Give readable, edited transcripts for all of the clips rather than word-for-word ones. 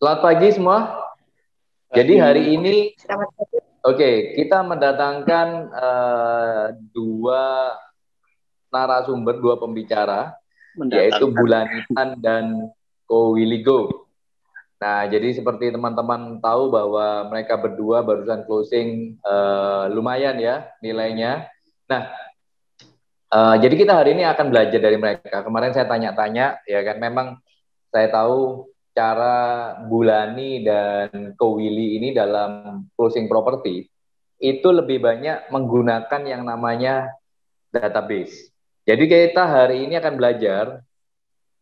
Selamat pagi semua. Jadi hari ini, Selamat pagi. kita mendatangkan dua narasumber, dua pembicara, yaitu Bulanitan dan Ko Willigo. Nah, jadi seperti teman-teman tahu bahwa mereka berdua barusan closing lumayan ya nilainya. Nah, jadi kita hari ini akan belajar dari mereka. Kemarin saya tanya-tanya, ya kan, memang saya tahu cara Bulani dan Ko Willy ini dalam closing property itu lebih banyak menggunakan yang namanya database. Jadi kita hari ini akan belajar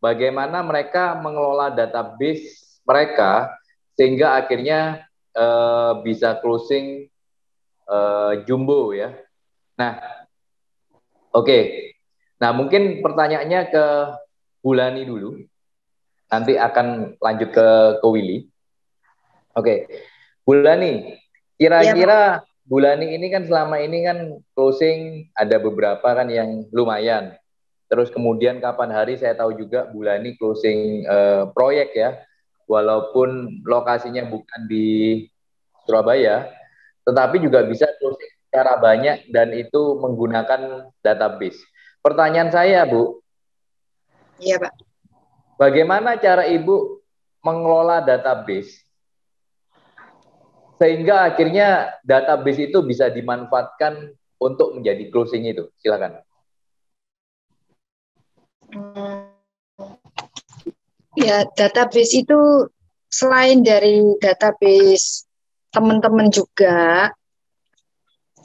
bagaimana mereka mengelola database mereka sehingga akhirnya bisa closing jumbo ya. Nah, Nah, mungkin pertanyaannya ke Bulani dulu. Nanti akan lanjut ke Willy. Bulani, kira-kira Bulani ini kan selama ini kan closing ada beberapa kan yang lumayan. Terus kemudian kapan hari saya tahu juga Bulani closing proyek ya, walaupun lokasinya bukan di Surabaya, tetapi juga bisa closing secara banyak dan itu menggunakan database. Pertanyaan saya, Bu. Iya, Pak. Bagaimana cara Ibu mengelola database sehingga akhirnya database itu bisa dimanfaatkan untuk menjadi closing itu? Silakan. Ya, database itu selain dari database teman-teman juga,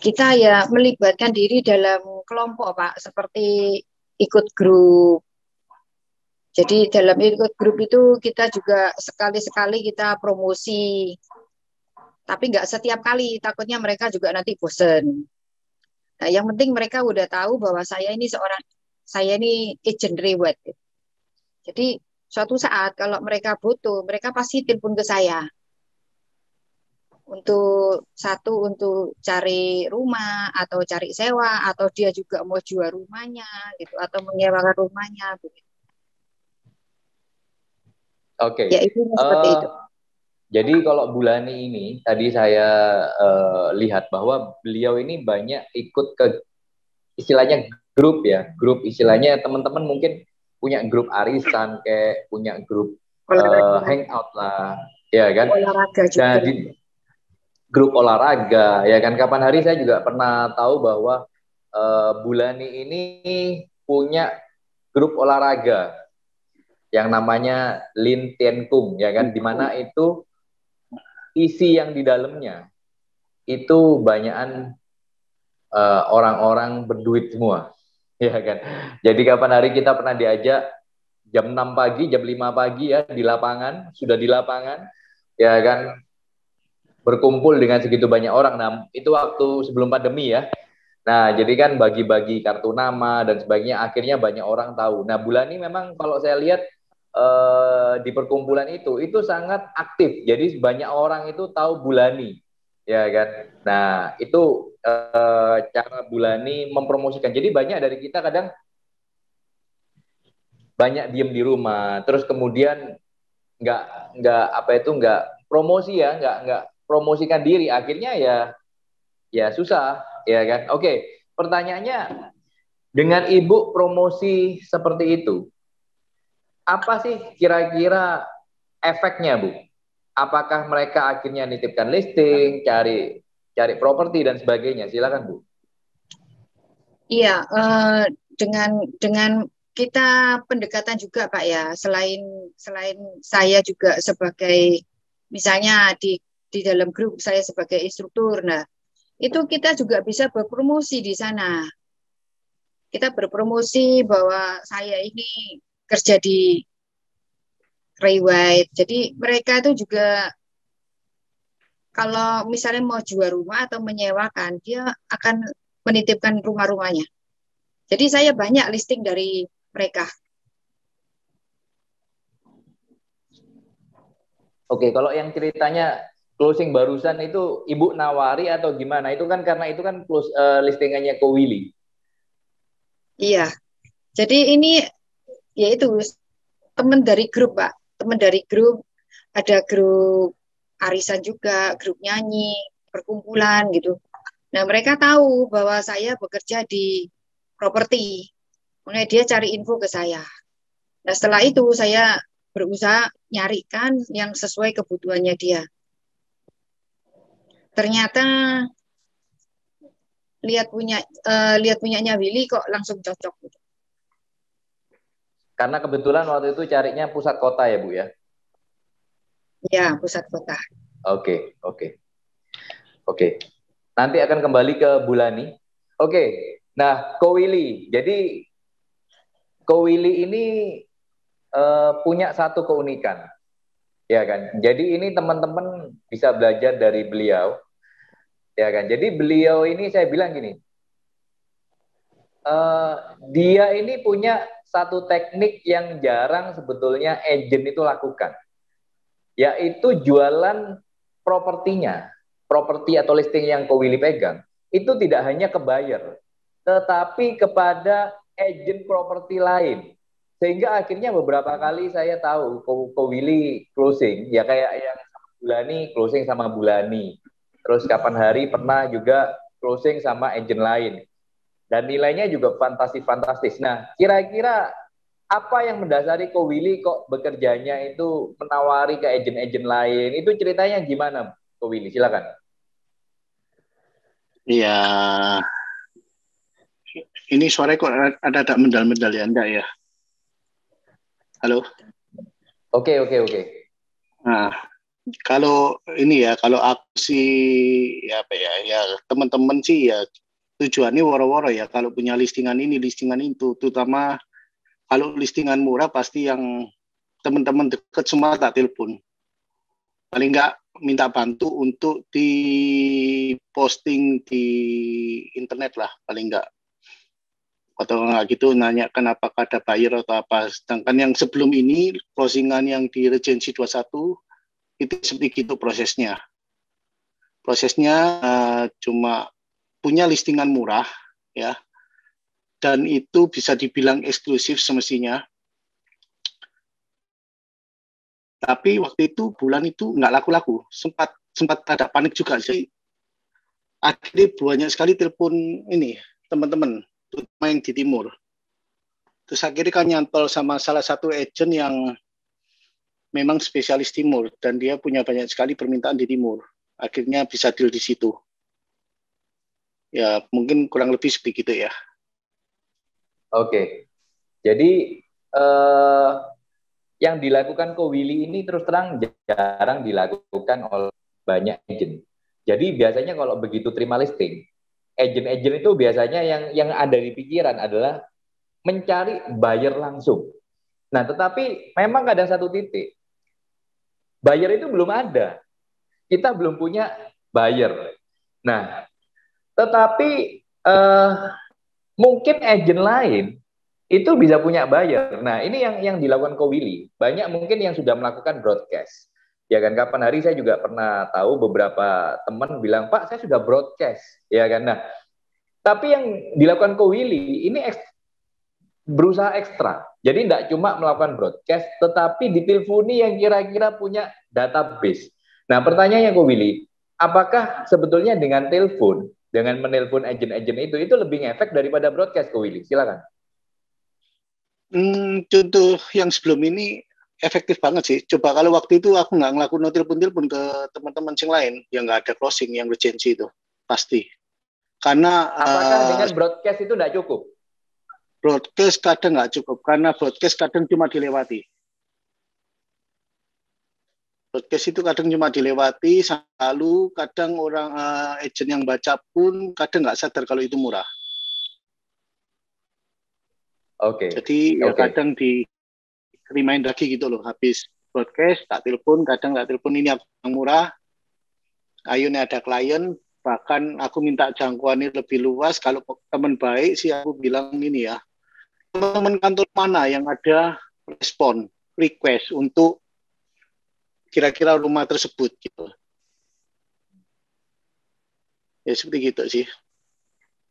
kita ya melibatkan diri dalam kelompok, Pak, seperti ikut grup. Jadi dalam ikut grup itu kita juga sekali-sekali kita promosi. Tapi nggak setiap kali, takutnya mereka juga nanti bosen. Nah, yang penting mereka udah tahu bahwa saya ini agent reward. Jadi suatu saat kalau mereka butuh, mereka pasti telepon ke saya. Untuk cari rumah atau cari sewa atau dia juga mau jual rumahnya gitu atau menyewakan rumahnya gitu. Ya itu seperti itu. Jadi kalau Bulani ini tadi saya lihat bahwa beliau ini banyak ikut ke istilahnya grup ya, grup istilahnya teman-teman mungkin punya grup arisan kayak punya grup hangout lah, ya kan? Olahraga juga. Jadi grup olahraga, ya kan? Kapan hari saya juga pernah tahu bahwa Bulani ini punya grup olahraga yang namanya Lin Tien Kung, ya kan? Dimana itu isi yang di dalamnya itu banyakan orang-orang berduit semua, ya kan? Jadi kapan hari kita pernah diajak jam 6 pagi, jam 5 pagi ya di lapangan, sudah di lapangan, ya kan? Berkumpul dengan segitu banyak orang. Nah, itu waktu sebelum pandemi ya. Nah, jadi kan bagi-bagi kartu nama dan sebagainya, akhirnya banyak orang tahu. Nah, Bulani memang kalau saya lihat di perkumpulan itu sangat aktif. Jadi banyak orang itu tahu Bulani, ya kan. Nah, itu cara Bulani mempromosikan. Jadi banyak dari kita kadang banyak diem di rumah, terus kemudian nggak promosi ya, nggak promosikan diri, akhirnya ya susah, ya kan. Pertanyaannya, dengan Ibu promosi seperti itu, apa sih kira-kira efeknya, Bu? Apakah mereka akhirnya nitipkan listing, cari properti dan sebagainya? Silakan, Bu. Iya, dengan kita pendekatan juga, Pak ya. Selain saya juga sebagai misalnya di dalam grup saya sebagai instruktur. Nah, itu kita juga bisa berpromosi di sana. Kita berpromosi bahwa saya ini kerja di Rewight. Jadi mereka itu juga kalau misalnya mau jual rumah atau menyewakan, dia akan menitipkan rumah-rumahnya. Jadi saya banyak listing dari mereka. Kalau yang ceritanya closing barusan itu Ibu nawari atau gimana? Itu kan karena itu kan listingannya Ko Willy. Iya. Jadi ini yaitu teman dari grup, Pak. Teman dari grup ada grup arisan juga, grup nyanyi, perkumpulan gitu. Nah, mereka tahu bahwa saya bekerja di properti. Mulai dia cari info ke saya. Nah, setelah itu saya berusaha nyarikan yang sesuai kebutuhannya dia. Ternyata lihat punyanya Willy kok langsung cocok gitu. Karena kebetulan waktu itu carinya pusat kota ya Bu ya? Ya, pusat kota. Oke, oke. Oke. Nanti akan kembali ke Bulani. Oke. Nah, Ko Willy. Jadi Ko Willy ini punya satu keunikan. Ya kan? Jadi ini teman-teman bisa belajar dari beliau. Ya kan? Jadi beliau ini saya bilang gini, dia ini punya satu teknik yang jarang sebetulnya agent itu lakukan, yaitu jualan propertinya, properti atau listing yang Ko Willy pegang, itu tidak hanya ke buyer, tetapi kepada agent properti lain. Sehingga akhirnya beberapa kali saya tahu Ko Willy closing, ya kayak yang sama Bulani, closing sama Bulani. Terus kapan hari pernah juga closing sama agent lain. Dan nilainya juga fantastis-fantastis. Nah, kira-kira apa yang mendasari Ko Willy kok bekerjanya itu menawari ke agen-agen lain? Itu ceritanya gimana, Ko Willy? Silakan. Iya, ini suara kok ada mendal-mendal ya, enggak ya? Halo? Oke. Nah, kalau ini ya, kalau aku sih ya apa ya teman-teman sih ya tujuannya woro-woro ya, kalau punya listingan ini, listingan itu, terutama kalau listingan murah pasti yang teman-teman dekat semua tak telepon. Paling enggak minta bantu untuk di posting di internet lah, paling enggak. Atau enggak gitu nanyakan apakah ada buyer atau apa. Sedangkan yang sebelum ini, closingan yang di Regency 21, itu seperti itu prosesnya. Prosesnya cuma punya listingan murah, ya, dan itu bisa dibilang eksklusif semestinya. Tapi waktu itu bulan itu nggak laku-laku, sempat ada panik juga sih. Akhirnya banyak sekali telepon ini teman-teman, terutama yang di timur. Terus akhirnya kan nyantol sama salah satu agent yang memang spesialis timur dan dia punya banyak sekali permintaan di timur. Akhirnya bisa deal di situ. Ya mungkin kurang lebih seperti itu ya. Oke. Jadi yang dilakukan Ko Willy ini terus terang jarang dilakukan oleh banyak agent. Jadi biasanya kalau begitu terima listing, agent-agent itu biasanya yang ada di pikiran adalah mencari buyer langsung. Nah, tetapi memang ada satu titik, buyer itu belum ada. Kita belum punya buyer. Nah, tetapi mungkin agent lain itu bisa punya buyer. Nah, ini yang dilakukan Ko Willy. Banyak mungkin yang sudah melakukan broadcast. Ya kan, kapan hari saya juga pernah tahu beberapa teman bilang, Pak, saya sudah broadcast. Ya kan, nah, tapi yang dilakukan Ko Willy ini berusaha ekstra. Jadi tidak cuma melakukan broadcast, tetapi diteleponi yang kira-kira punya database. Nah, pertanyaannya Ko Willy, apakah sebetulnya dengan telepon, dengan menelpon agen-agen itu lebih ngefek daripada broadcast, Ko Willy? Silakan. Contoh yang sebelum ini efektif banget sih. Coba kalau waktu itu aku nggak ngelakuin telepon-telepon ke teman-teman yang lain yang nggak ada closing, yang urgency itu pasti. Karena apakah dengan broadcast itu nggak cukup? Broadcast kadang nggak cukup karena broadcast kadang cuma dilewati. Broadcast itu kadang cuma dilewati, lalu kadang orang agent yang baca pun kadang nggak sadar kalau itu murah. Oke. Jadi ya kadang di remind lagi gitu loh, habis broadcast tak telepon, kadang tak telepon, ini aku yang murah, ayo nih ada klien, bahkan aku minta jangkauannya lebih luas. Kalau teman baik sih aku bilang ini ya, teman kantor mana yang ada respon request untuk kira-kira rumah tersebut gitu. Ya seperti gitu sih.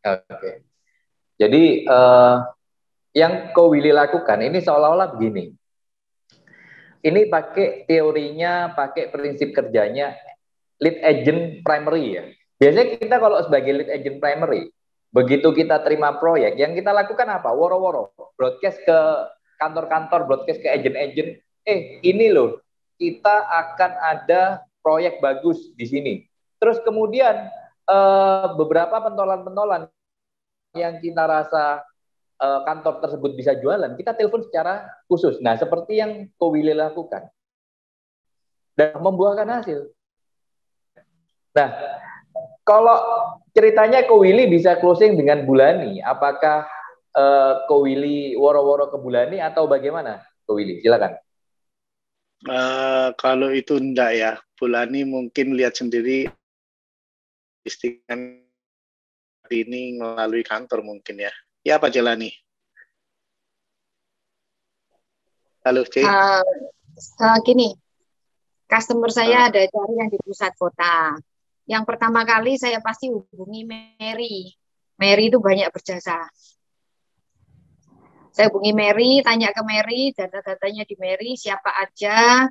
Oke. Jadi yang Ko Willy lakukan ini seolah-olah begini. ini pakai teorinya, pakai prinsip kerjanya lead agent primary ya. Biasanya kita kalau sebagai lead agent primary, begitu kita terima proyek, yang kita lakukan apa? Woro-woro, broadcast ke kantor-kantor, broadcast ke agent-agent, ini loh, kita akan ada proyek bagus di sini. Terus kemudian beberapa pentolan-pentolan yang kita rasa kantor tersebut bisa jualan, kita telepon secara khusus. Nah, seperti yang Ko Willy lakukan. Dan membuahkan hasil. Nah, kalau ceritanya Ko Willy bisa closing dengan Bulani, apakah Ko Willy woro-woro ke Bulani atau bagaimana? Ko Willy, silakan. Kalau itu enggak ya, Bulani mungkin lihat sendiri listingan ini melalui kantor mungkin ya. Ya Pak Jelani. Halo C. Gini, customer saya ada cari yang di pusat kota. Yang pertama kali saya pasti hubungi Mary. Mary itu banyak berjasa. Saya hubungi Mary, tanya ke Mary, data-datanya di Mary, siapa aja.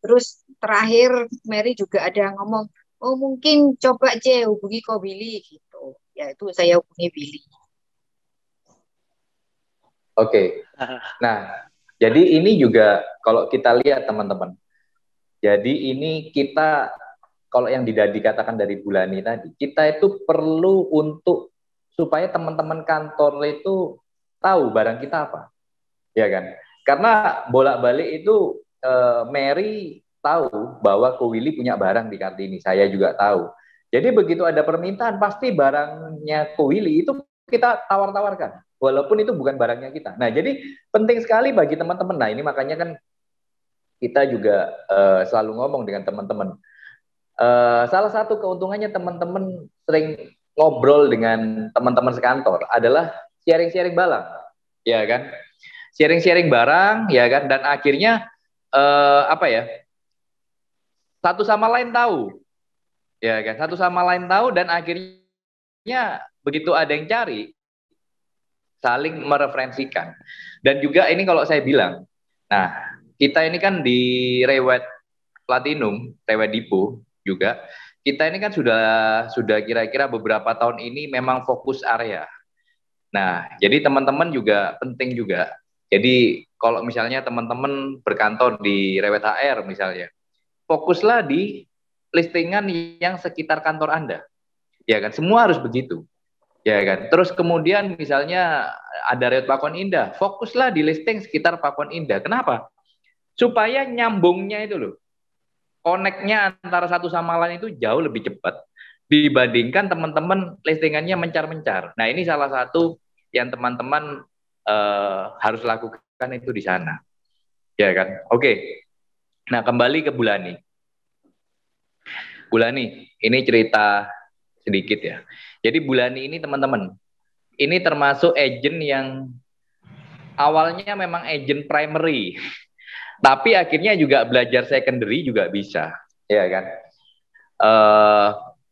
Terus terakhir Mary juga ada ngomong, oh mungkin coba C hubungi Ko Billy gitu. Ya itu saya hubungi Billy. Oke. Nah, jadi ini juga kalau kita lihat teman-teman. Jadi ini kita, kalau yang dikatakan dari Bulani tadi, kita itu perlu untuk supaya teman-teman kantor itu tahu barang kita apa. Ya kan? Karena bolak-balik itu Mary tahu bahwa Ko Willy punya barang di Kartini, saya juga tahu. Jadi begitu ada permintaan, pasti barangnya Ko Willy itu kita tawar-tawarkan, walaupun itu bukan barangnya kita. Nah, jadi penting sekali bagi teman-teman. Nah, ini makanya kan kita juga selalu ngomong dengan teman-teman. Salah satu keuntungannya teman-teman sering ngobrol dengan teman-teman sekantor adalah sharing-sharing barang, ya kan? Sharing-sharing barang, ya kan? Dan akhirnya satu sama lain tahu, ya kan? Satu sama lain tahu dan akhirnya begitu ada yang cari, saling mereferensikan. Dan juga ini kalau saya bilang, nah kita ini kan di Rewet Platinum, Rewet Dipo juga, kita ini kan sudah kira-kira beberapa tahun ini memang fokus area. Nah, jadi teman-teman juga penting juga. Jadi kalau misalnya teman-teman berkantor di Rewet HR misalnya, fokuslah di listingan yang sekitar kantor Anda. Ya kan, semua harus begitu. Ya kan. Terus kemudian misalnya ada Rewet Pakuan Indah, fokuslah di listing sekitar Pakuan Indah. Kenapa? Supaya nyambungnya itu loh, connect-nya antara satu sama lain itu jauh lebih cepat dibandingkan teman-teman listingannya mencar-mencar. Nah, ini salah satu yang teman-teman harus lakukan itu di sana. Ya kan? Oke. Nah, kembali ke Bulani. Bulani, ini cerita sedikit ya. Jadi Bulani ini teman-teman, ini termasuk agent yang awalnya memang agent primary, tapi akhirnya juga belajar secondary juga bisa, ya kan?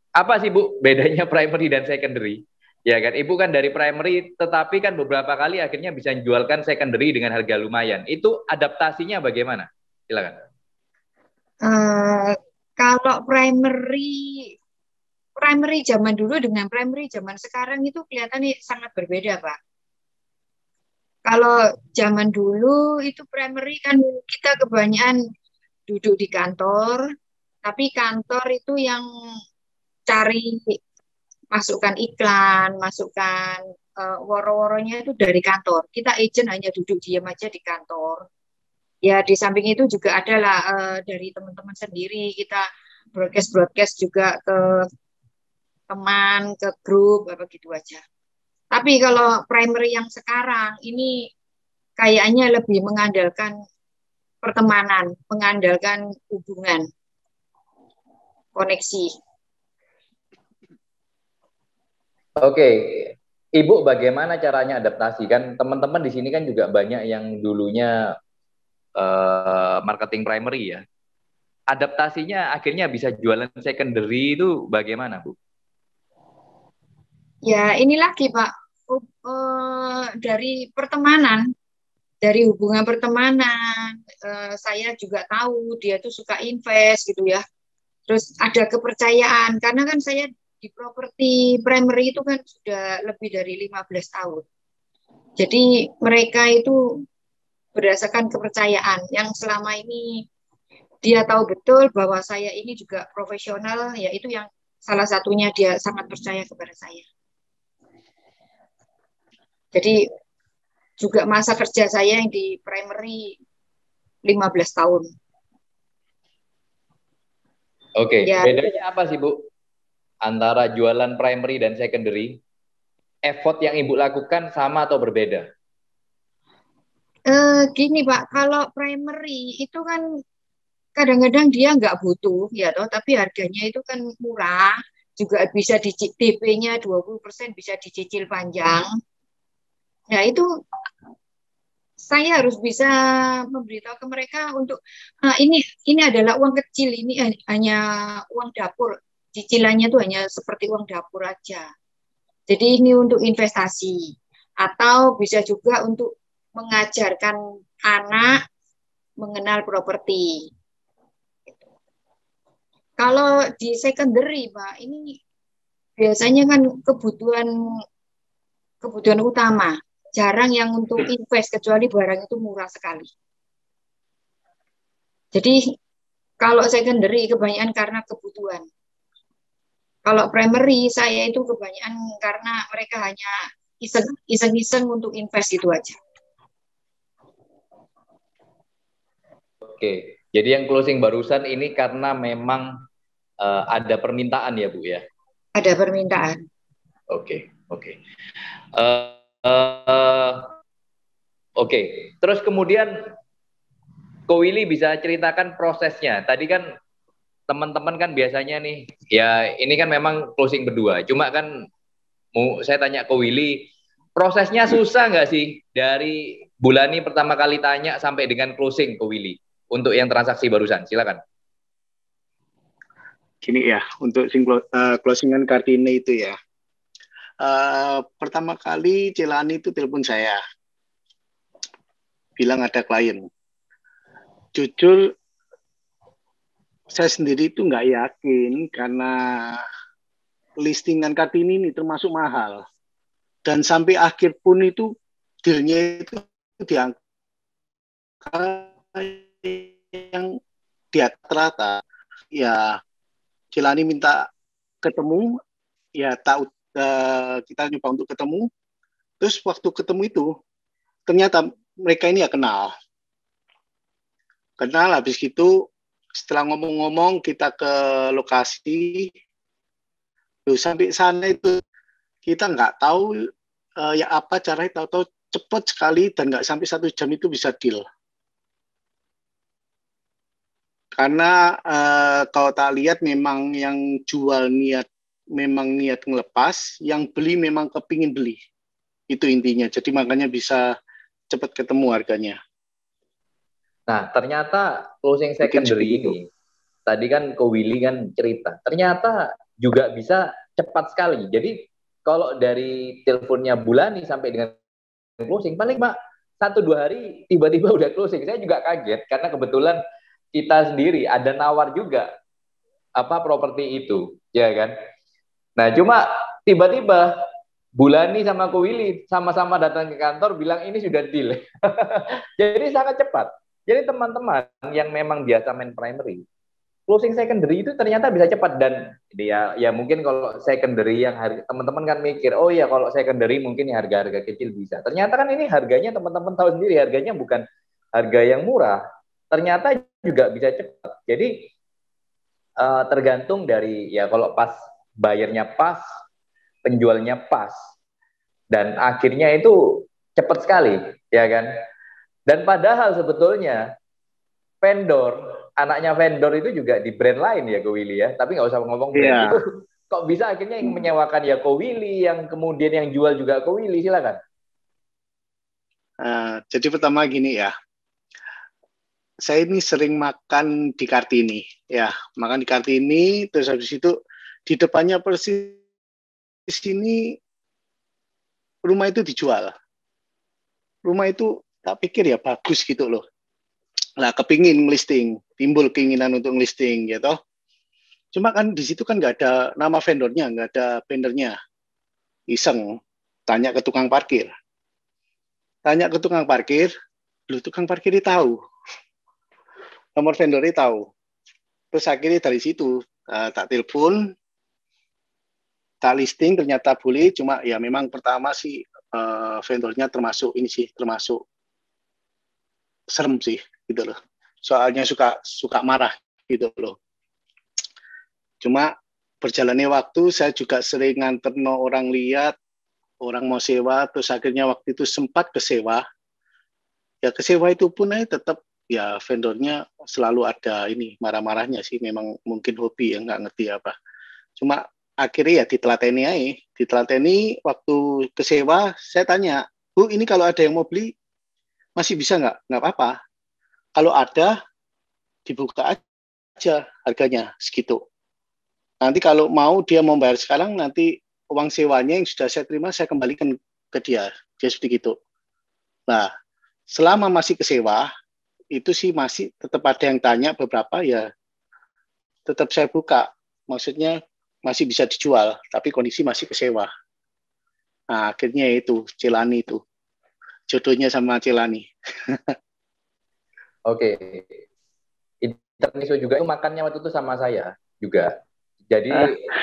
Apa sih Bu bedanya primary dan secondary? Ya kan, Ibu kan dari primary, tetapi kan beberapa kali akhirnya bisa menjualkan secondary dengan harga lumayan. Itu adaptasinya bagaimana? Silakan. Kalau primary zaman dulu dengan primary zaman sekarang itu kelihatannya sangat berbeda, Pak. Kalau zaman dulu itu primary kan kita kebanyakan duduk di kantor, tapi kantor itu yang cari masukkan iklan, masukkan woro-woronya itu dari kantor. Kita agent hanya duduk diam aja di kantor. Ya di samping itu juga adalah dari teman-teman sendiri kita broadcast juga ke teman, ke grup, apa gitu aja. Tapi kalau primary yang sekarang ini kayaknya lebih mengandalkan pertemanan, mengandalkan hubungan, koneksi. Oke, Ibu bagaimana caranya adaptasi? Kan teman-teman di sini kan juga banyak yang dulunya marketing primary ya. Adaptasinya akhirnya bisa jualan secondary itu bagaimana, Bu? Ya, ini lagi, Pak, dari pertemanan, dari hubungan pertemanan, saya juga tahu dia tuh suka invest gitu ya. Terus ada kepercayaan karena kan saya di properti primary itu kan sudah lebih dari 15 tahun. Jadi mereka itu berdasarkan kepercayaan yang selama ini dia tahu betul bahwa saya ini juga profesional, yaitu yang salah satunya dia sangat percaya kepada saya. Jadi juga masa kerja saya yang di primary 15 tahun. Oke, ya. Bedanya apa sih Bu antara jualan primary dan secondary? Effort yang Ibu lakukan sama atau berbeda? Gini Pak, kalau primary itu kan kadang-kadang dia nggak butuh ya toh, tapi harganya itu kan murah, juga bisa DP-nya 20% bisa dicicil panjang. Ya itu saya harus bisa memberitahu ke mereka untuk ini adalah uang kecil, ini hanya uang dapur, cicilannya itu hanya seperti uang dapur aja. Jadi ini untuk investasi atau bisa juga untuk mengajarkan anak mengenal properti. Kalau di secondary, Pak, ini biasanya kan kebutuhan utama. Jarang yang untuk invest, kecuali barang itu murah sekali. Jadi kalau secondary kebanyakan karena kebutuhan. Kalau primary saya itu kebanyakan karena mereka hanya iseng-iseng untuk invest itu aja. Oke, jadi yang closing barusan ini karena memang ada permintaan ya Bu ya? Ada permintaan. Oke. Oke, terus kemudian Ko Willy bisa ceritakan prosesnya. Tadi kan teman-teman kan biasanya nih, ya ini kan memang closing berdua. Cuma kan saya tanya Ko Willy, prosesnya susah nggak sih dari Bulani pertama kali tanya sampai dengan closing Ko Willy untuk yang transaksi barusan? Silakan. Gini ya, untuk closingan Kartini itu ya. Pertama kali Celani itu telepon saya, bilang ada klien. Jujur, saya sendiri itu nggak yakin karena listingan Kartini ini termasuk mahal. Dan sampai akhir pun itu dealnya itu diangkat yang di atas rata. Ya, Celani minta ketemu, ya tahu kita nyoba untuk ketemu. Terus waktu ketemu itu ternyata mereka ini ya kenal, habis itu setelah ngomong-ngomong kita ke lokasi. Sampai sana itu kita nggak tahu ya apa caranya, tahu-tahu cepat sekali dan nggak sampai 1 jam itu bisa deal. Karena kalau tak lihat memang yang jual memang niat ngelepas, yang beli memang kepingin beli. Itu intinya. Jadi makanya bisa cepat ketemu harganya. Nah, ternyata closing secondary ini, tadi kan Ko Willy kan cerita, ternyata juga bisa cepat sekali. Jadi kalau dari teleponnya Bulani sampai dengan closing, paling Pak 1-2 hari tiba-tiba udah closing. Saya juga kaget karena kebetulan kita sendiri ada nawar juga properti itu, ya kan? Nah, cuma tiba-tiba Bulani sama Ko Willy sama-sama datang ke kantor bilang ini sudah deal. Jadi sangat cepat. Jadi teman-teman yang memang biasa main primary, closing secondary itu ternyata bisa cepat. Dan ya mungkin kalau secondary yang teman-teman kan mikir, oh ya kalau secondary mungkin harga-harga kecil bisa. Ternyata kan ini harganya teman-teman tahu sendiri, harganya bukan harga yang murah. Ternyata juga bisa cepat. Jadi tergantung dari ya kalau pas bayarnya pas, penjualnya pas, dan akhirnya itu cepat sekali, ya kan? Dan padahal sebetulnya anaknya vendor itu juga di brand lain ya Ko Willy ya, tapi nggak usah ngomong brand itu. Kok bisa akhirnya yang menyewakan ya Ko Willy, yang kemudian yang jual juga Ko Willy, silakan. Jadi pertama gini ya, saya ini sering makan di Kartini, ya makan di Kartini, terus habis itu di depannya persis ini rumah itu dijual. Rumah itu tak pikir ya bagus gitu loh. Lah kepingin listing, timbul keinginan untuk listing gitu. Cuma kan di situ kan nggak ada nama vendornya, nggak ada vendornya. Iseng, tanya ke tukang parkir. Tanya ke tukang parkir, lu tukang parkir tahu. Nomor vendornya tahu. Terus akhirnya dari situ tak telepon, tak listing, ternyata boleh. Cuma ya memang pertama sih vendornya termasuk ini sih, termasuk serem sih gitu loh. Soalnya suka marah gitu loh. Cuma berjalannya waktu, saya juga sering nganter orang lihat, orang mau sewa, terus akhirnya waktu itu sempat kesewa. Ya kesewa itu pun tetap ya vendornya selalu ada ini marah-marahnya sih, memang mungkin hobi ya, nggak ngerti apa. Cuma akhirnya ya ditelateni waktu kesewa, saya tanya, Bu ini kalau ada yang mau beli masih bisa nggak apa-apa. Kalau ada dibuka aja harganya segitu. Nanti kalau mau dia mau bayar sekarang, nanti uang sewanya yang sudah saya terima saya kembalikan ke dia. Dia seperti itu. Nah, selama masih kesewa, itu sih masih tetap ada yang tanya beberapa ya, tetap saya buka. Maksudnya masih bisa dijual, tapi kondisi masih kesewa. Nah, akhirnya itu Celani itu. Jodohnya sama Celani. Oke. Interniso juga itu makannya waktu itu sama saya juga. Jadi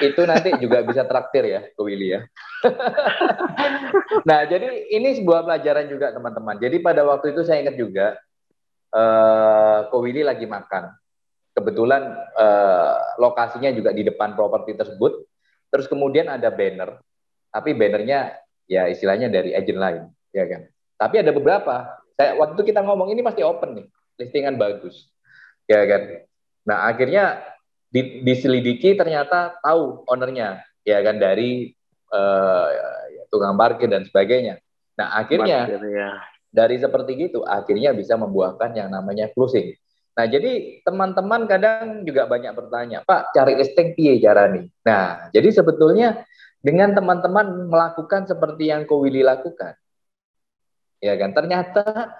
itu nanti juga bisa traktir ya ke Willy ya. Nah, jadi ini sebuah pelajaran juga teman-teman. Jadi pada waktu itu saya ingat juga Ko Willy lagi makan. Kebetulan lokasinya juga di depan properti tersebut. Terus kemudian ada banner, tapi bannernya ya istilahnya dari agent lain, ya kan. Tapi ada beberapa. Waktu itu kita ngomong ini masih open nih, listingan bagus, ya kan. Nah akhirnya diselidiki ternyata tahu ownernya, ya kan, dari tukang parkir dan sebagainya. Nah akhirnya dari seperti itu akhirnya bisa membuahkan yang namanya closing. Nah, jadi teman-teman kadang juga banyak bertanya, Pak, cari listing piye cara nih? Nah, jadi sebetulnya dengan teman-teman melakukan seperti yang Ko Willy lakukan, ya kan, ternyata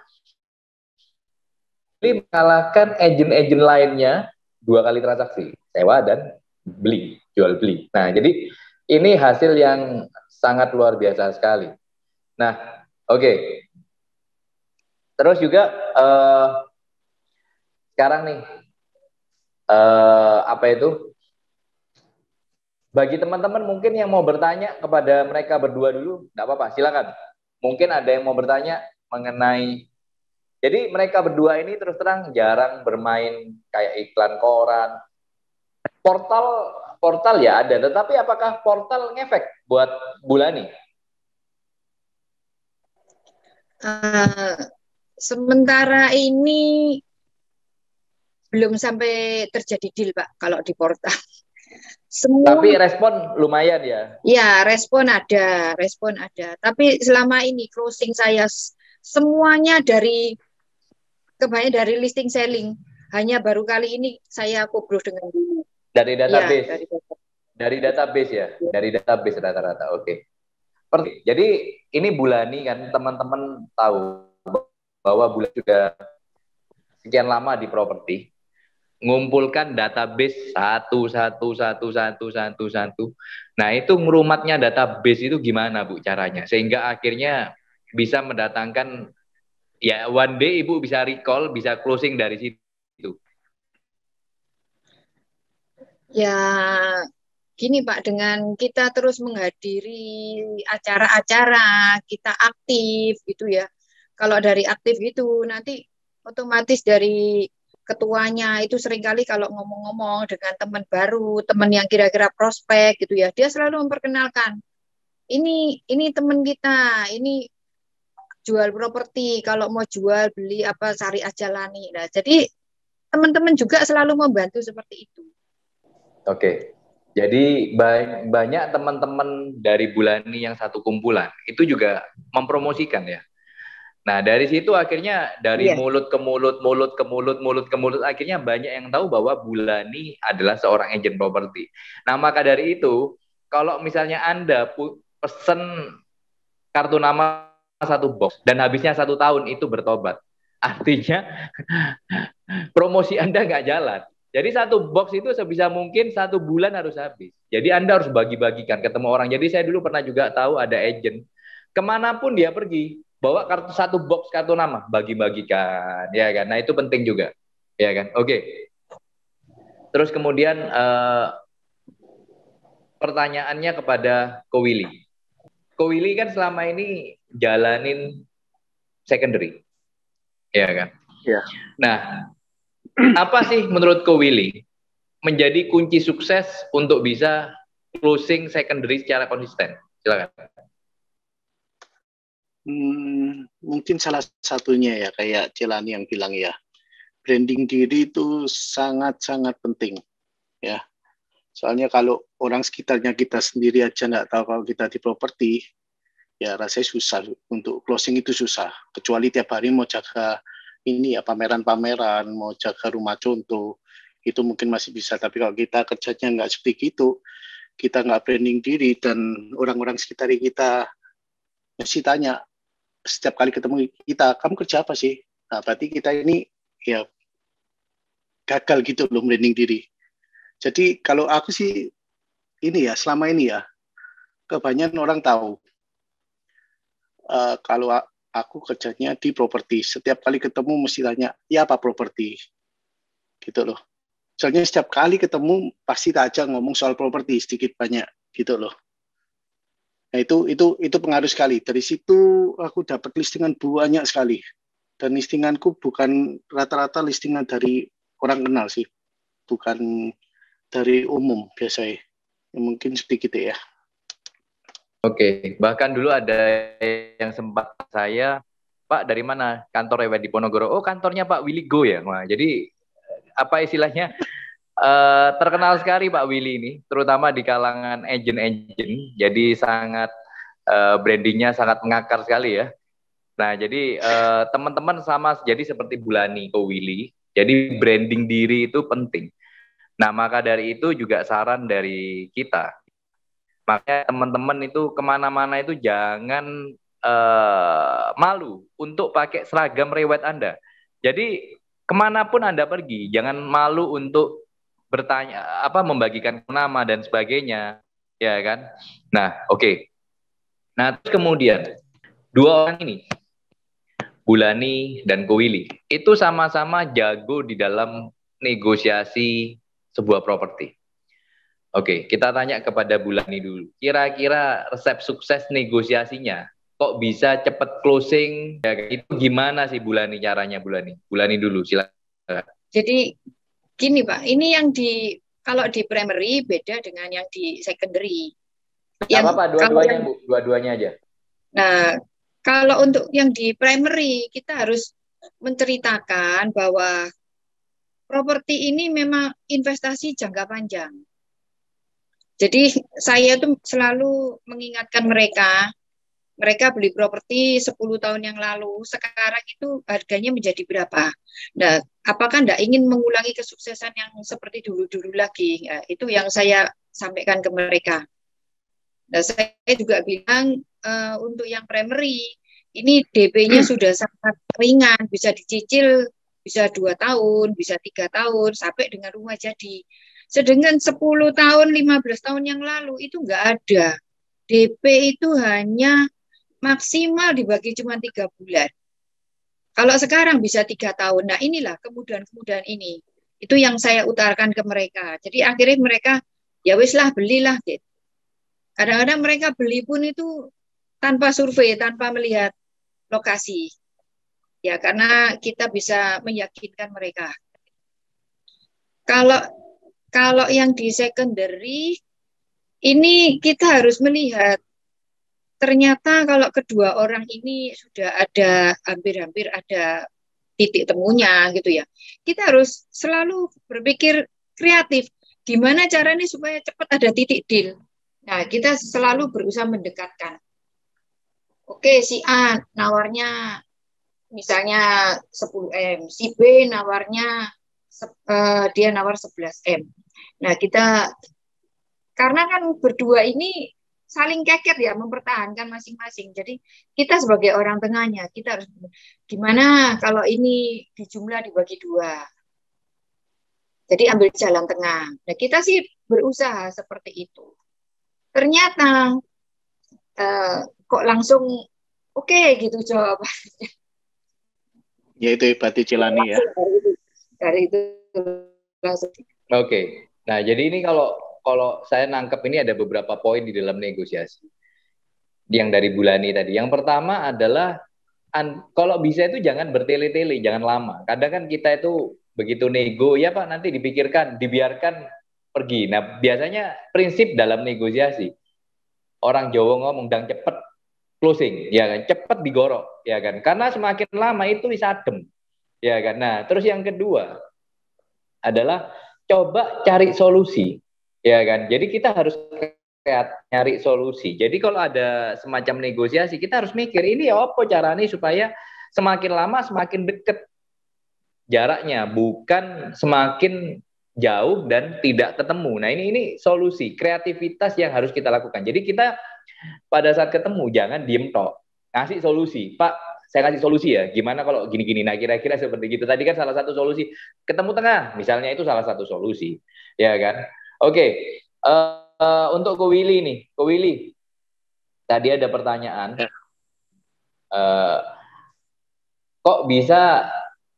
Willy mengalahkan agent-agent lainnya 2 kali transaksi, sewa dan beli, jual beli. Nah, jadi ini hasil yang sangat luar biasa sekali. Nah, oke. Terus juga sekarang nih, apa itu? Bagi teman-teman mungkin yang mau bertanya kepada mereka berdua dulu, nggak apa-apa, silakan. Mungkin ada yang mau bertanya mengenai, jadi mereka berdua ini terus terang jarang bermain kayak iklan koran. Portal ya ada, tetapi apakah portal ngefek buat Bulani? Sementara ini belum sampai terjadi deal, Pak, kalau di portal. Semua, tapi respon lumayan ya? Ya, respon ada. Tapi selama ini closing saya semuanya dari listing selling. Hanya baru kali ini saya kobrol dengan dulu. Dari database? Ya, dari database ya? Dari database rata-rata, oke. Jadi ini Bulani kan, teman-teman tahu bahwa Bulani sudah sekian lama di properti, ngumpulkan database satu. Nah itu merumatnya database itu gimana Bu caranya? Sehingga akhirnya bisa mendatangkan, ya one day Ibu bisa recall, bisa closing dari situ. Ya gini Pak, dengan kita terus menghadiri acara-acara, kita aktif gitu ya. Kalau dari aktif itu nanti otomatis dari ketuanya itu seringkali kalau ngomong-ngomong dengan teman baru, teman yang kira-kira prospek gitu ya, dia selalu memperkenalkan, ini teman kita, ini jual properti, kalau mau jual beli apa cari aja Lani. Nah, jadi teman-teman juga selalu membantu seperti itu. Oke. Jadi banyak teman-teman dari Bulani yang satu kumpulan itu juga mempromosikan ya. Nah, dari situ akhirnya dari mulut ke mulut, mulut ke mulut, akhirnya banyak yang tahu bahwa Bulani adalah seorang agent properti. Nah, maka dari itu, kalau misalnya Anda pesen kartu nama 1 box dan habisnya 1 tahun itu bertobat, Artinya promosi Anda nggak jalan. Jadi satu box itu sebisa mungkin 1 bulan harus habis. Jadi Anda harus bagi-bagikan ketemu orang. Jadi saya dulu pernah juga tahu ada agent. Kemanapun dia pergi, bawa kartu satu box kartu nama, bagi-bagikan. Ya kan? Nah itu penting juga. Ya kan? Oke. Terus kemudian pertanyaannya kepada Ko Willy. Ko Willy kan selama ini jalanin secondary. Ya kan? Ya. Nah, apa sih menurut Ko Willy menjadi kunci sukses untuk bisa closing secondary secara konsisten? Silakan. Mungkin salah satunya ya kayak Celani yang bilang ya, branding diri itu sangat-sangat penting ya. Soalnya kalau orang sekitarnya kita sendiri aja nggak tahu kalau kita di properti, ya rasanya susah untuk closing itu susah. Kecuali tiap hari mau jaga ini ya pameran-pameran, mau jaga rumah contoh, itu mungkin masih bisa. Tapi kalau kita kerjanya nggak seperti itu, kita nggak branding diri dan orang-orang sekitar kita mesti tanya setiap kali ketemu kita, kamu kerja apa sih? Nah, berarti kita ini ya gagal gitu loh branding diri. Jadi kalau aku sih ini ya selama ini ya kebanyakan orang tahu kalau aku kerjanya di properti. Setiap kali ketemu mesti tanya, ya apa properti? Gitu loh. Soalnya setiap kali ketemu pasti tak aja ngomong soal properti sedikit banyak gitu loh. Nah itu pengaruh sekali. Dari situ aku dapat listingan banyak sekali. Dan listinganku bukan rata-rata listingan dari orang kenal sih. Bukan dari umum biasanya. Ya, mungkin sedikit ya. Oke, bahkan dulu ada yang sempat saya, Pak dari mana? Kantor Rewet di Ponorogo. Oh kantornya Pak Willy Go ya. Wah, jadi apa istilahnya terkenal sekali Pak Willy ini, terutama di kalangan agent-agent. Jadi sangat brandingnya sangat mengakar sekali ya. Nah jadi teman-teman sama jadi seperti Bulani Ko Willy. Jadi branding diri itu penting. Nah maka dari itu juga saran dari kita. Makanya teman-teman itu kemana-mana itu jangan malu untuk pakai seragam Rewet Anda. Jadi kemanapun Anda pergi, jangan malu untuk bertanya, membagikan nama dan sebagainya, ya kan? Nah, oke. Nah, terus kemudian 2 orang ini, Bulani dan Ko Willy, itu sama-sama jago di dalam negosiasi sebuah properti. Oke, kita tanya kepada Bulani dulu. Kira-kira resep sukses negosiasinya, kok bisa cepat closing? Ya, itu gimana sih Bulani caranya Bulani? Bulani dulu, silakan. Jadi gini Pak, ini yang kalau di primary beda dengan yang di secondary. Yang apa-apa, dua-duanya Bu, dua-duanya aja. Nah, kalau untuk yang di primary kita harus menceritakan bahwa properti ini memang investasi jangka panjang. Jadi saya tuh selalu mengingatkan mereka beli properti 10 tahun yang lalu, sekarang itu harganya menjadi berapa. Nah, apakah Anda ingin mengulangi kesuksesan yang seperti dulu-dulu lagi? Nah, itu yang saya sampaikan ke mereka. Nah, saya juga bilang untuk yang primary, ini DP-nya sudah sangat ringan, bisa dicicil, bisa 2 tahun, bisa 3 tahun, sampai dengan rumah jadi. Sedangkan 10 tahun, 15 tahun yang lalu itu nggak ada. DP itu hanya maksimal dibagi cuma 3 bulan. Kalau sekarang bisa 3 tahun. Nah inilah kemudahan-kemudahan ini. Itu yang saya utarakan ke mereka. Jadi akhirnya mereka, ya wis lah belilah. Gitu. Kadang-kadang mereka beli pun itu tanpa survei, tanpa melihat lokasi. Ya karena kita bisa meyakinkan mereka. Kalau yang di secondary, ini kita harus melihat ternyata kalau kedua orang ini sudah ada hampir-hampir ada titik temunya gitu ya. Kita harus selalu berpikir kreatif. Gimana caranya supaya cepat ada titik deal. Nah, kita selalu berusaha mendekatkan. Oke, si A nawarnya misalnya 10M, si B nawarnya dia nawar 11M. Nah, karena kan berdua ini saling keket ya, mempertahankan masing-masing. Jadi kita sebagai orang tengahnya, kita harus gimana kalau ini dijumlah dibagi dua. Jadi ambil jalan tengah. Nah, kita sih berusaha seperti itu. Ternyata kok langsung oke gitu jawabannya. Ya itu hebatnya Celani ya. Dari itu. Oke. Nah, jadi ini kalau saya nangkep ini ada beberapa poin di dalam negosiasi. Yang dari Bulani tadi. Yang pertama adalah kalau bisa itu jangan bertele-tele, jangan lama. Kadang kan kita itu begitu nego, ya Pak, nanti dipikirkan, dibiarkan pergi. Nah, biasanya prinsip dalam negosiasi, orang Jawa ngomong dang cepet closing, ya kan, cepet digorok, ya kan. Karena semakin lama itu disadem, ya kan. Nah, terus yang kedua adalah coba cari solusi, ya kan. Jadi kita harus nyari solusi. Jadi kalau ada semacam negosiasi, kita harus mikir ini ya apa caranya supaya semakin lama semakin deket jaraknya, bukan semakin jauh dan tidak ketemu. Nah, ini solusi, kreativitas yang harus kita lakukan. Jadi kita pada saat ketemu jangan diem tok, ngasih solusi. Pak, saya kasih solusi ya. Gimana kalau gini-gini? Nah, kira-kira seperti gitu. Tadi kan salah satu solusi ketemu tengah, misalnya itu salah satu solusi, ya kan? Oke. Untuk Ko Willy nih, Ko Willy, tadi ada pertanyaan. Kok bisa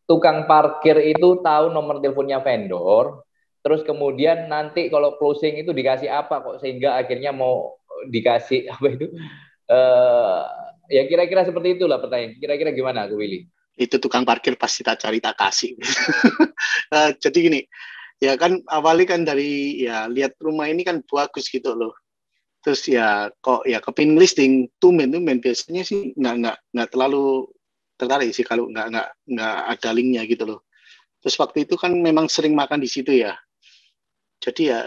tukang parkir itu tahu nomor teleponnya vendor, terus kemudian nanti kalau closing itu dikasih apa kok sehingga akhirnya mau dikasih apa itu? Ya kira-kira seperti itulah pertanyaan. Kira-kira gimana, Ko Willy? Itu tukang parkir pasti tak cari tak kasih. Jadi gini, ya kan awalnya kan dari ya lihat rumah ini kan bagus gitu loh. Terus ya kok ya kepin listing tumen biasanya sih nggak terlalu tertarik sih kalau nggak ada linknya gitu loh. Terus waktu itu kan memang sering makan di situ ya. Jadi ya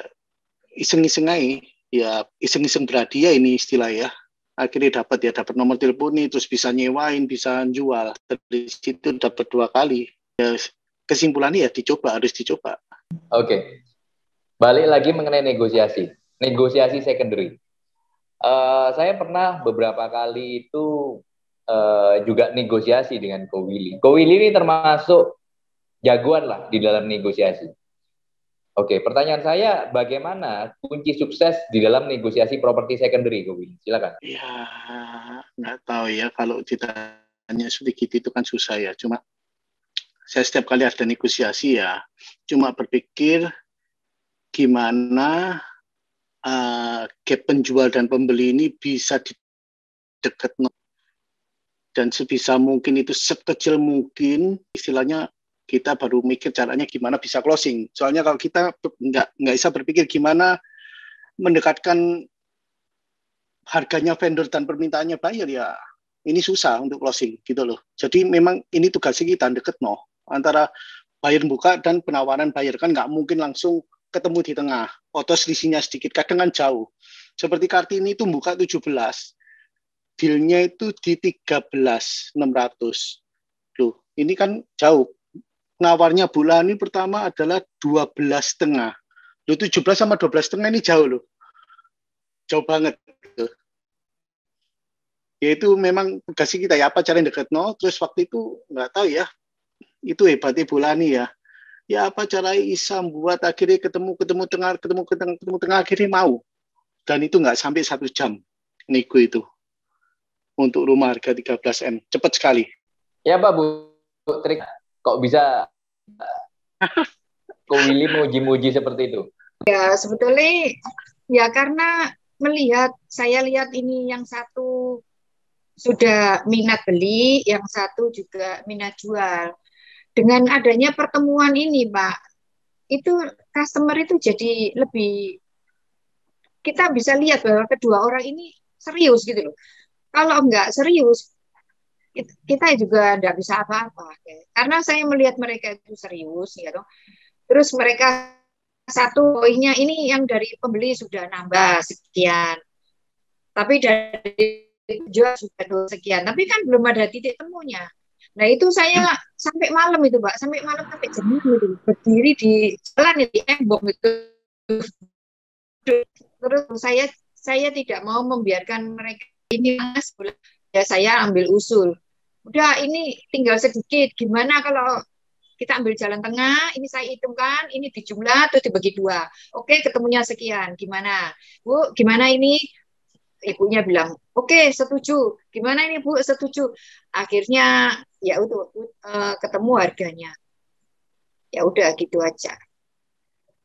iseng-iseng aja, ya iseng-iseng berhadiah ini istilah ya. Akhirnya dapat nomor telepon nih, terus bisa nyewain, bisa jual. Dari situ dapat 2 kali. Ya, kesimpulannya ya harus dicoba. Oke. Balik lagi mengenai negosiasi secondary. Saya pernah beberapa kali itu juga negosiasi dengan Ko Willy. Ko Willy ini termasuk jagoan lah di dalam negosiasi. Oke, pertanyaan saya, bagaimana kunci sukses di dalam negosiasi properti secondary, Ko Willy? Silakan. Ya, nggak tahu ya, kalau ditanya sedikit itu kan susah ya. Cuma saya setiap kali ada negosiasi ya, cuma berpikir gimana gap penjual dan pembeli ini bisa deket dan sebisa mungkin itu sekecil mungkin, istilahnya kita baru mikir caranya gimana bisa closing. Soalnya kalau kita nggak bisa berpikir gimana mendekatkan harganya vendor dan permintaannya buyer, ya ini susah untuk closing gitu loh. Jadi memang ini tugasnya kita deket antara buyer buka dan penawaran buyer, kan nggak mungkin langsung ketemu di tengah. Atau selisihnya sedikit, kadang kan jauh. Seperti Kartini itu buka 17, dealnya itu di 13.600. Loh, ini kan jauh. Nawarnya Bulani pertama adalah 12,5. Loh, 17 sama 12,5 ini jauh loh. Jauh banget. Ya itu memang tugas kita ya, apa cara deket terus waktu itu nggak tahu ya. Itu hebatnya Bulani ya. Ya apa cara Isa buat akhirnya ketemu tengah akhirnya mau. Dan itu nggak sampai 1 jam nego itu. Untuk rumah harga 13M. Cepat sekali. Ya Pak, Bu Trik, kok bisa Ko Willy muji-muji seperti itu? Ya sebetulnya ya karena saya lihat ini yang satu sudah minat beli, yang satu juga minat jual. Dengan adanya pertemuan ini, Pak, itu customer itu jadi lebih, kita bisa lihat bahwa kedua orang ini serius gitu loh. Kalau enggak serius, kita juga enggak bisa apa-apa. Karena saya melihat mereka itu serius, gitu. Terus mereka satu poinnya ini yang dari pembeli sudah nambah sekian, tapi dari jual sudah sekian, tapi kan belum ada titik temunya. Nah itu saya sampai malam itu, Pak, sampai jam itu berdiri di jalan di embong itu. Terus saya saya tidak mau membiarkan mereka ini Mas, ya saya ambil usul. Udah ini tinggal sedikit, gimana kalau kita ambil jalan tengah, ini saya hitungkan, ini dijumlah terus dibagi 2. Oke, ketemunya sekian. Gimana? Bu, gimana ini? Ibunya bilang, oke, setuju. Gimana ini Bu? Setuju. Akhirnya ya udah ketemu harganya. Ya udah gitu aja.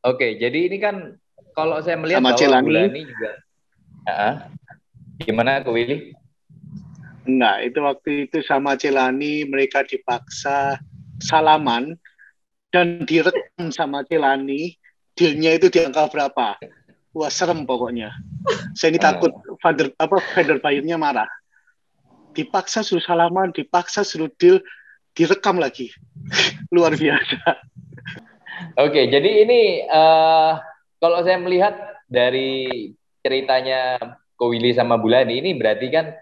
Oke, jadi ini kan kalau saya melihat Sama bahwa Celani. Bulani juga. Gimana Ko Willy? Enggak, itu waktu itu sama Celani mereka dipaksa salaman dan direkam sama Celani, dealnya itu di angka berapa. Wah, serem pokoknya. Saya ini takut vendor bayarnya marah. Dipaksa suruh salaman, dipaksa suruh deal, direkam lagi. Luar biasa. Oke, jadi ini kalau saya melihat dari ceritanya Ko Willy sama Bulani ini berarti kan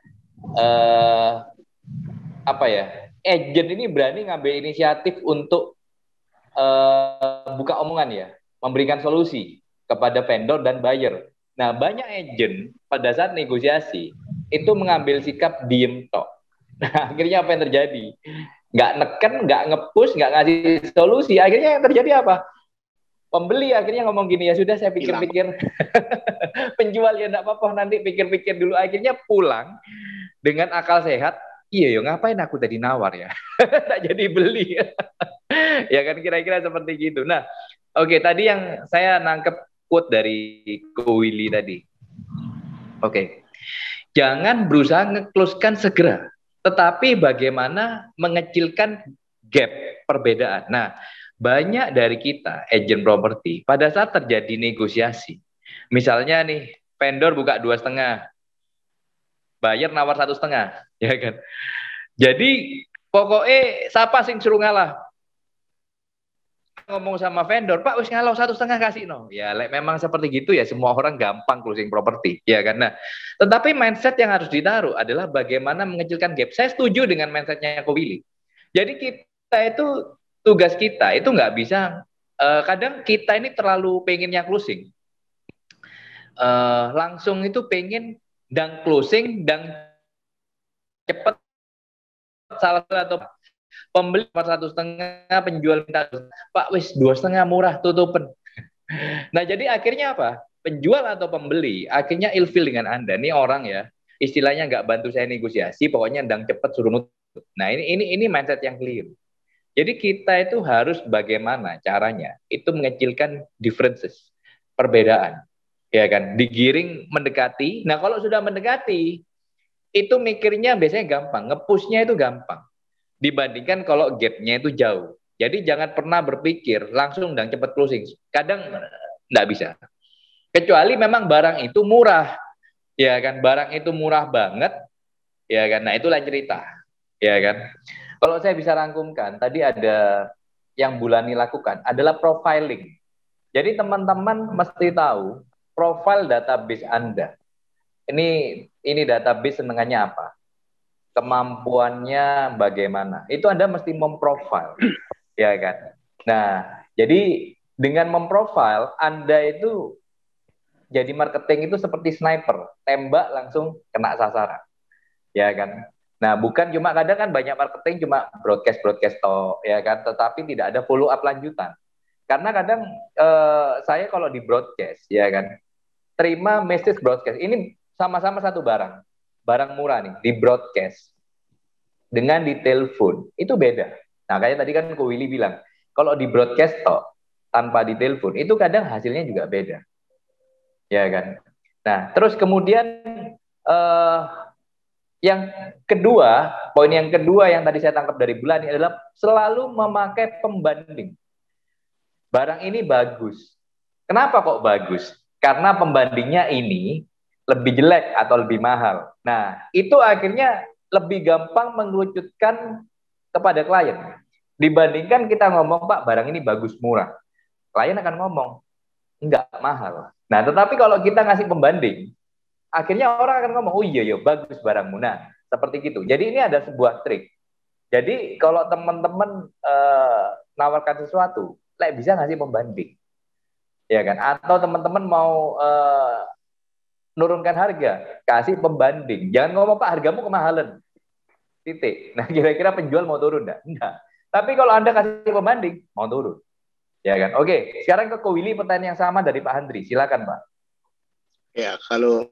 apa ya? Agent ini berani ngambil inisiatif untuk buka omongan ya, memberikan solusi kepada vendor dan buyer. Nah, banyak agent pada saat negosiasi itu mengambil sikap diem tok. Nah, akhirnya apa yang terjadi? Nggak neken, nggak nge-push, nggak ngasih solusi. Akhirnya yang terjadi apa? Pembeli akhirnya ngomong gini, ya sudah saya pikir-pikir. Penjual ya enggak apa-apa, nanti pikir-pikir dulu. Akhirnya pulang dengan akal sehat. Iya, yo ngapain aku tadi nawar ya? Tak jadi beli. Ya kan kira-kira seperti gitu. Nah, oke, tadi yang saya nangkep quote dari Ko Willy tadi. Oke. Jangan berusaha nge-close-kan segera, tetapi bagaimana mengecilkan gap perbedaan. Nah, banyak dari kita, agent properti, pada saat terjadi negosiasi, misalnya nih, vendor buka 2,5, buyer nawar 1,5, ya kan? Jadi, pokoknya siapa sing suruh ngalah? Ngomong sama vendor, Pak, wis ngalau 1,5 kasih no. Ya, memang seperti gitu ya, semua orang gampang closing properti, ya kan? Nah, tetapi mindset yang harus ditaruh adalah bagaimana mengecilkan gap. Saya setuju dengan mindsetnya Ko Willy. Jadi kita itu, tugas kita itu nggak bisa, kadang kita ini terlalu pengennya closing. Langsung itu pengen dan closing dan cepat salah atau pembeli 1,5, penjual minta Pak wis 2,5 murah tutupen. Nah jadi akhirnya apa? Penjual atau pembeli akhirnya ilfil dengan Anda. Ini orang ya, istilahnya nggak bantu saya negosiasi, pokoknya ndang cepet suruh nutup. Nah ini mindset yang keliru. Jadi kita itu harus bagaimana caranya itu mengecilkan differences, perbedaan, ya kan? Digiring mendekati. Nah kalau sudah mendekati, itu mikirnya biasanya gampang, ngepushnya itu gampang dibandingkan kalau gapnya itu jauh. Jadi jangan pernah berpikir langsung dan cepat closing. Kadang nggak bisa. Kecuali memang barang itu murah, ya kan? Barang itu murah banget, ya kan? Nah itu lain cerita, ya kan? Kalau saya bisa rangkumkan, tadi ada yang Bulani lakukan adalah profiling. Jadi teman-teman mesti tahu profil database Anda. Ini database senengannya apa? Kemampuannya bagaimana? Itu Anda mesti memprofile, ya kan? Nah, jadi dengan memprofile Anda itu jadi marketing itu seperti sniper, tembak langsung kena sasaran, ya kan? Nah, bukan cuma kadang kan banyak marketing cuma broadcast toh, ya kan? Tetapi tidak ada follow up lanjutan. Karena kadang saya kalau di broadcast, ya kan, terima message broadcast ini sama-sama satu barang murah nih di broadcast dengan di telepon itu beda. Nah, kayak tadi kan Ko Willy bilang, kalau di broadcast toh tanpa di telepon itu kadang hasilnya juga beda, ya kan? Nah, terus kemudian yang kedua, poin yang kedua yang tadi saya tangkap dari Bulani adalah selalu memakai pembanding. Barang ini bagus. Kenapa kok bagus? Karena pembandingnya ini lebih jelek atau lebih mahal. Nah, itu akhirnya lebih gampang mengerucutkan kepada klien. Dibandingkan kita ngomong, Pak, barang ini bagus, murah. Klien akan ngomong, enggak mahal. Nah, tetapi kalau kita ngasih pembanding, akhirnya orang akan ngomong, oh iya, bagus barangmu. Nah, seperti gitu. Jadi ini ada sebuah trik. Jadi kalau teman-teman nawarkan sesuatu, bisa ngasih pembanding. Ya kan? Atau teman-teman mau nurunkan harga, kasih pembanding. Jangan ngomong Pak hargamu kemahalan. Titik. Nah, kira-kira penjual mau turun enggak? Enggak. Tapi kalau Anda kasih pembanding, mau turun. Ya kan? Oke, sekarang ke Ko Willy pertanyaan yang sama dari Pak Handri. Silakan, Pak. Ya, kalau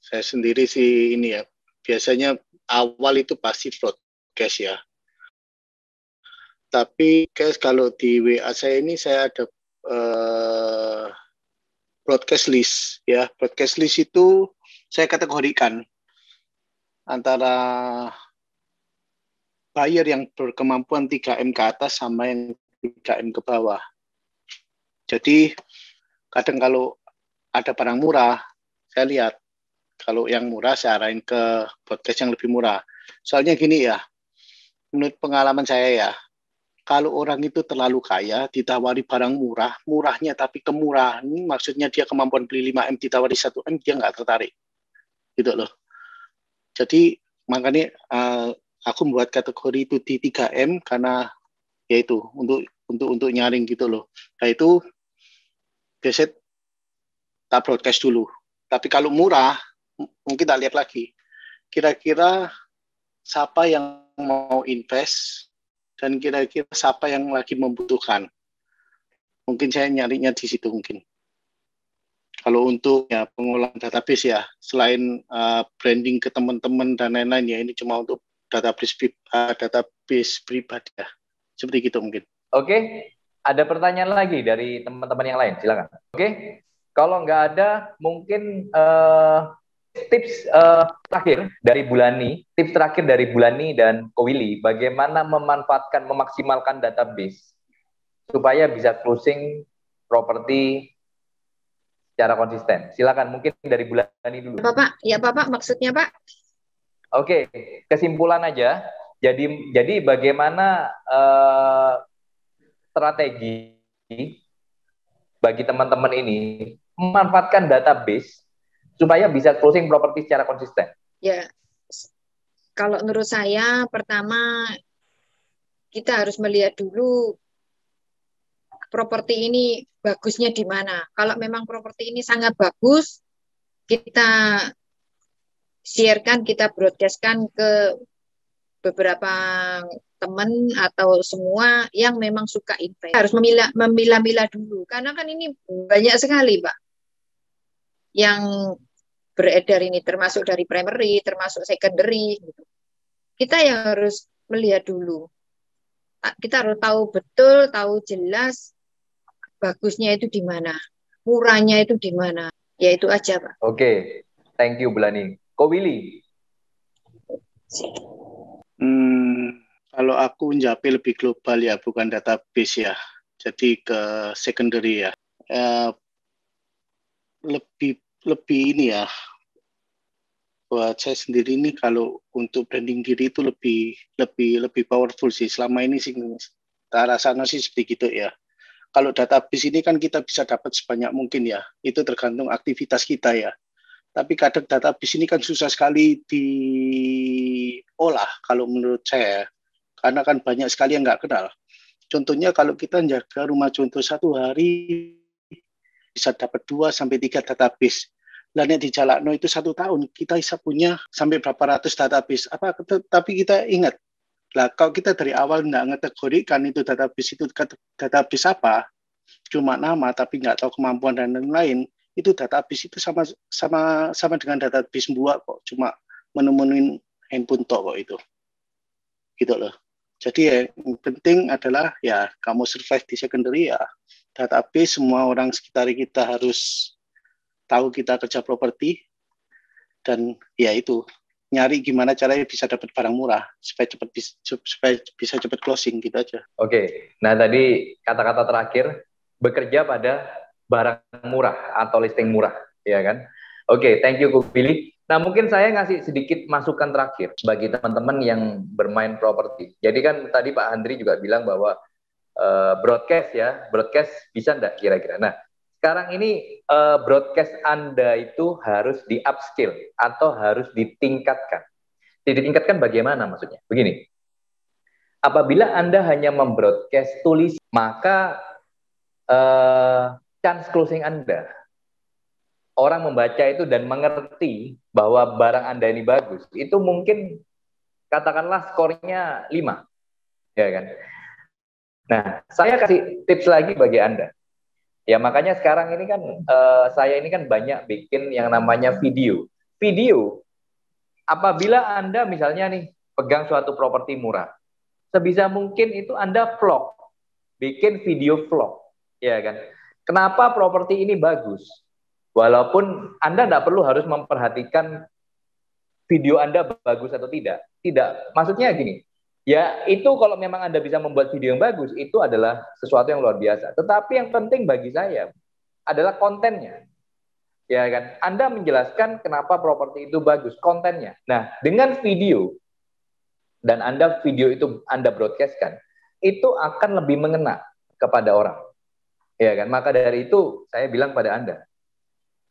saya sendiri sih ini ya, biasanya awal itu pasti broadcast ya. Tapi guys, kalau di WA saya ini saya ada broadcast list ya. Broadcast list itu saya kategorikan antara buyer yang berkemampuan 3M ke atas sama yang 3M ke bawah. Jadi kadang kalau ada barang murah, saya lihat kalau yang murah saya arahin ke broadcast yang lebih murah. Soalnya gini ya, menurut pengalaman saya ya, kalau orang itu terlalu kaya, ditawari barang murah, murahnya tapi kemurahan, maksudnya dia kemampuan beli 5M ditawari 1M, dia nggak tertarik. Gitu loh. Jadi makanya aku membuat kategori itu di 3M karena yaitu untuk nyaring gitu loh. Nah itu biasanya tak broadcast dulu. Tapi kalau murah, mungkin tak lihat lagi. Kira-kira siapa yang mau invest dan kira-kira siapa yang lagi membutuhkan. Mungkin saya nyarinya di situ mungkin. Kalau untuk ya pengolahan database ya, selain branding ke teman-teman dan lain-lain ya, ini cuma untuk database pribadi ya. Seperti gitu mungkin. Oke, ada pertanyaan lagi dari teman-teman yang lain, silakan. Oke, kalau nggak ada, mungkin tips terakhir dari Bulani dan Ko Willy, bagaimana memanfaatkan, memaksimalkan database supaya bisa closing properti secara konsisten. Silakan, mungkin dari Bulani dulu. Bapak, maksudnya Pak? Oke, kesimpulan aja. Jadi bagaimana strategi bagi teman-teman ini memanfaatkan database supaya bisa closing properti secara konsisten? Ya, kalau menurut saya pertama kita harus melihat dulu properti ini bagusnya di mana. Kalau memang properti ini sangat bagus, kita sharekan, kita broadcastkan ke beberapa teman atau semua yang memang suka invest. Harus memilah-milah dulu, karena kan ini banyak sekali, Pak, yang beredar ini, termasuk dari primary, termasuk secondary. Gitu. Kita yang harus melihat dulu. Kita harus tahu betul, tahu jelas bagusnya itu di mana, murahnya itu di mana. Ya itu aja, Pak. Oke, thank you Bulani. Ko Willy. Kalau aku menjawab lebih global ya, bukan database ya. Jadi ke secondary ya. Lebih ini ya. Buat saya sendiri ini kalau untuk branding diri itu lebih powerful sih. Selama ini sih arah sana sih seperti gitu ya. Kalau database ini kan kita bisa dapat sebanyak mungkin ya. Itu tergantung aktivitas kita ya. Tapi kadang database ini kan susah sekali diolah kalau menurut saya. Karena kan banyak sekali yang nggak kenal. Contohnya kalau kita jaga rumah contoh 1 hari bisa dapat 2-3 database. Dan yang di Jalakno itu 1 tahun kita bisa punya sampai berapa ratus database. Tapi kita ingat, lah kalau kita dari awal nggak ngetegorikan itu database apa, cuma nama tapi nggak tahu kemampuan dan lain-lain, itu database itu sama dengan database buah kok, cuma menemuin handphone tok kok itu. Gitu loh. Jadi yang penting adalah ya kamu survive di secondary ya database, semua orang sekitar kita harus tahu kita kerja properti, dan ya itu nyari gimana caranya bisa dapat barang murah supaya bisa cepat closing gitu aja. Oke, nah tadi kata-kata terakhir bekerja pada barang murah atau listing murah, ya kan? Oke, thank you Ko Willy. Nah mungkin saya ngasih sedikit masukan terakhir bagi teman-teman yang bermain properti. Jadi kan tadi Pak Handri juga bilang bahwa broadcast bisa enggak kira-kira. Nah sekarang ini broadcast Anda itu harus di upskill atau harus ditingkatkan. Ditingkatkan bagaimana maksudnya? Begini, apabila Anda hanya membroadcast tulis, maka chance closing Anda orang membaca itu dan mengerti bahwa barang Anda ini bagus, itu mungkin katakanlah skornya 5, ya kan? Nah, saya kasih tips lagi bagi Anda. Ya, makanya sekarang ini kan saya ini kan banyak bikin yang namanya video. Video, apabila Anda misalnya nih pegang suatu properti murah, sebisa mungkin itu Anda vlog, bikin video vlog, ya kan? Kenapa properti ini bagus? Walaupun Anda tidak perlu harus memperhatikan video Anda bagus atau tidak. Tidak, maksudnya gini, ya itu kalau memang Anda bisa membuat video yang bagus, itu adalah sesuatu yang luar biasa. Tetapi yang penting bagi saya adalah kontennya. Ya kan, Anda menjelaskan kenapa properti itu bagus, kontennya. Nah, dengan video, dan video itu Anda broadcastkan, itu akan lebih mengena kepada orang. Ya kan, maka dari itu saya bilang pada Anda,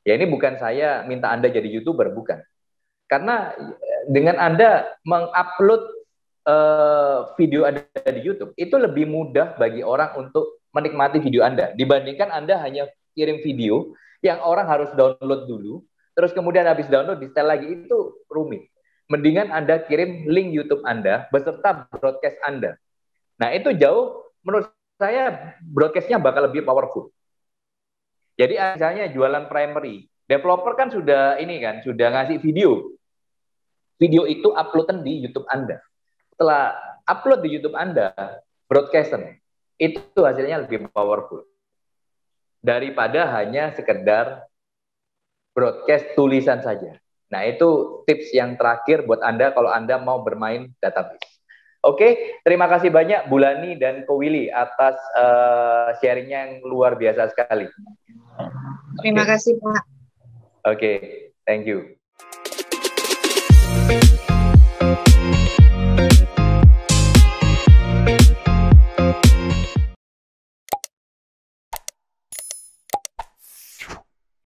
ya ini bukan saya minta Anda jadi YouTuber, bukan. Karena dengan Anda mengupload video Anda di YouTube, itu lebih mudah bagi orang untuk menikmati video Anda, dibandingkan Anda hanya kirim video yang orang harus download dulu, terus kemudian habis download di-setel lagi, itu rumit. Mendingan Anda kirim link YouTube Anda beserta broadcast Anda. Nah, itu jauh, menurut saya broadcastnya bakal lebih powerful. Jadi misalnya jualan primary, developer kan sudah sudah ngasih video. Video itu uploadan di YouTube Anda. Setelah upload di YouTube Anda, broadcastan, itu hasilnya lebih powerful daripada hanya sekedar broadcast tulisan saja. Nah, itu tips yang terakhir buat Anda kalau Anda mau bermain database. Oke, terima kasih banyak Bu Lani dan Ko Willy atas sharingnya yang luar biasa sekali. Terima kasih, Pak. Oke, thank you.